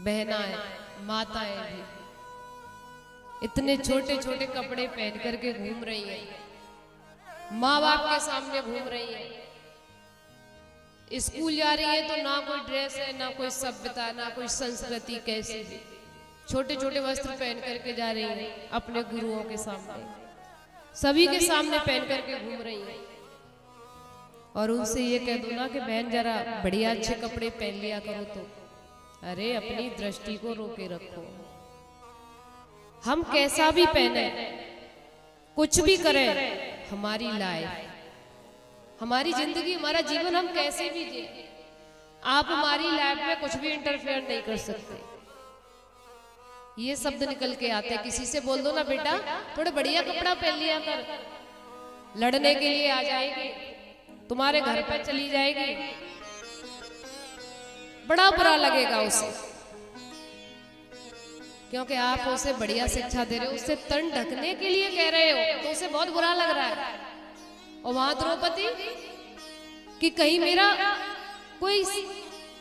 बहनाएं, माताएं भी इतने छोटे छोटे कपड़े पहन करके घूम रही हैं, माँ बाप के सामने घूम रही हैं। स्कूल जा रही है तो ना कोई ड्रेस है, ना कोई सभ्यता, ना कोई संस्कृति, कैसी भी छोटे छोटे वस्त्र पहन करके जा रही हैं अपने गुरुओं के सामने, सभी के सामने पहन करके घूम रही हैं। और उनसे ये कह दो ना कि बहन जरा बढ़िया अच्छे कपड़े पहन लिया करो, तो अरे अपनी दृष्टि को रोके रखो। हम कैसा भी पहने, कुछ भी करें, हमारी लाइफ, हमारी जिंदगी, हमारा जीवन हम कैसे भी जिए, आप हमारी लाइफ में कुछ भी इंटरफेयर नहीं कर सकते। ये शब्द निकल के आते हैं। किसी से बोल दो ना बेटा थोड़ा बढ़िया कपड़ा पहन लिया कर, लड़ने के लिए आ जाएगी, तुम्हारे घर पर चली जाएगी, बड़ा बुरा लगेगा उसे, क्योंकि आप उसे बढ़िया शिक्षा दे रहे हो, उससे तन ढकने के लिए कह रहे हो, तो उसे बहुत बुरा लग रहा है। और वहां द्रौपदी कि कहीं मेरा कोई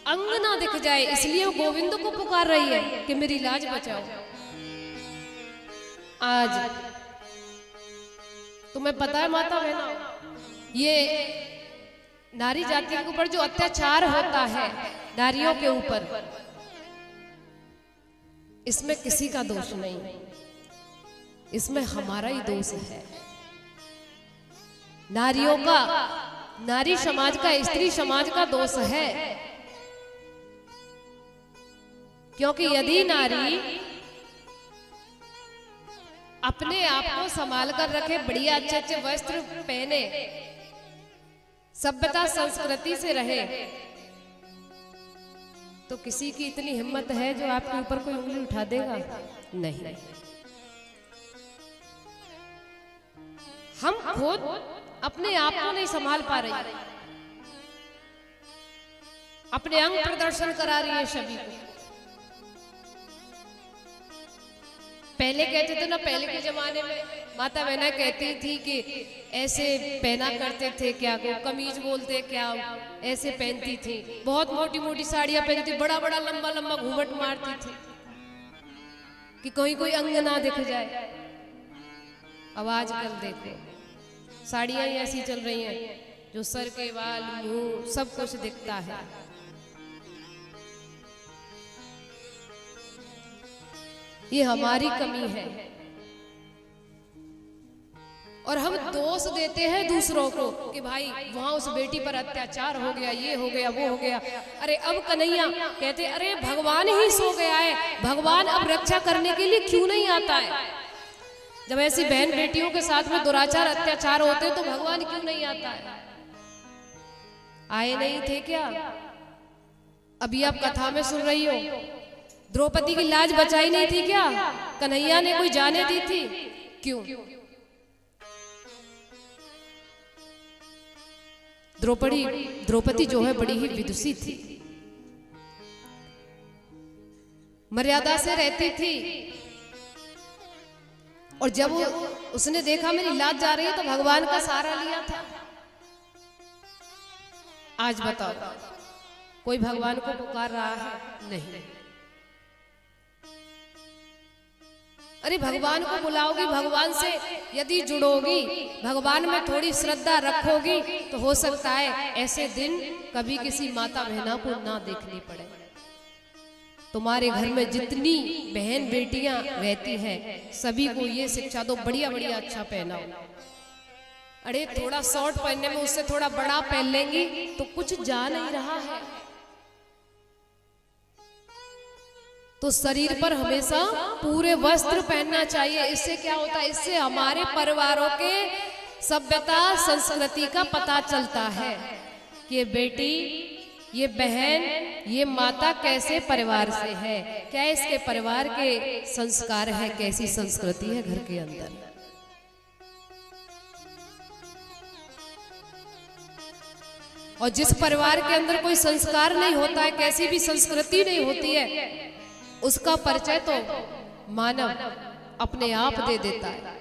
अंग ना दिख जाए, इसलिए वो गोविंद को पुकार रही है कि मेरी लाज बचाओ। आज तुम्हें पता है माता बहना, ये नारी जाति के ऊपर जो अत्याचार होता है नारियों के ऊपर, इसमें किसी का दोष नहीं, इसमें हमारा ही दोष है। नारियों का, नारी समाज का, स्त्री समाज का दोष है। क्योंकि यदि नारी अपने आप को संभाल कर रखे, बढ़िया अच्छे अच्छे वस्त्र पहने, सभ्यता संस्कृति से रहे, तो किसी की इतनी हिम्मत है जो आपके ऊपर कोई उंगली उठा देगा? नहीं। हम खुद अपने आप को नहीं संभाल पा रही, अपने अंग प्रदर्शन करा रही है सभी को। पहले कहते थे ना, पहले के जमाने में माता बहना कहती थी कि ऐसे पहना करते थे, क्या को कमीज बोलते, क्या ऐसे पहनती थी, बहुत मोटी मोटी साड़ियां पहनती थी, बड़ा बड़ा लंबा लंबा घूंघट मारती थी कि कोई अंग ना दिख जाए। अब आजकल देखो साड़ियां ही ऐसी चल रही हैं जो सर के बाल, मुंह, सब कुछ दिखता है। ये हमारी कमी है और हम दोष देते हैं दूसरों को कि भाई वहां उस बेटी पर अत्याचार हो गया, ये हो गया, वो हो गया। अरे अब कन्हैया कहते अरे भगवान ही सो गया है, भगवान अब रक्षा करने के लिए क्यों नहीं आता है? जब ऐसी बहन बेटियों के साथ में दुराचार अत्याचार होते तो भगवान क्यों नहीं आता है? आए नहीं थे क्या? अभी आप कथा में सुन रही हो, द्रौपदी की लाज बचाई नहीं थी क्या? कन्हैया ने कोई जाने दी थी? क्यों? द्रौपदी जो है बड़ी ही विदुषी थी, मर्यादा से रहती थी, और जब उसने देखा मेरी लाज जा रही है तो भगवान का सहारा लिया था। आज बताओ कोई भगवान को पुकार रहा है? नहीं। अरे भगवान को बुलाओगी, भगवान से यदि जुड़ोगी, भगवान में थोड़ी श्रद्धा रखोगी, तो हो सकता है ऐसे दिन कभी किसी माता बहना को ना देखनी पड़े। तुम्हारे घर में जितनी बहन बेटियां रहती हैं सभी को ये शिक्षा दो, बढ़िया बढ़िया अच्छा पहनाओ। अरे थोड़ा शॉर्ट पहनने में उससे थोड़ा बड़ा पहन लेंगी तो कुछ जा नहीं रहा है। तो शरीर पर हमेशा पूरे वस्त्र पहनना चाहिए। इससे क्या होता है? इससे हमारे परिवारों के सभ्यता संस्कृति का पता चलता है कि बेटी, ये बहन, ये माता कैसे परिवार से है, क्या इसके परिवार के संस्कार है, कैसी संस्कृति है घर के अंदर। और जिस परिवार के अंदर कोई संस्कार नहीं होता है, कैसी भी संस्कृति नहीं होती है, उसका परिचय तो मानव अपने आप दे देता है।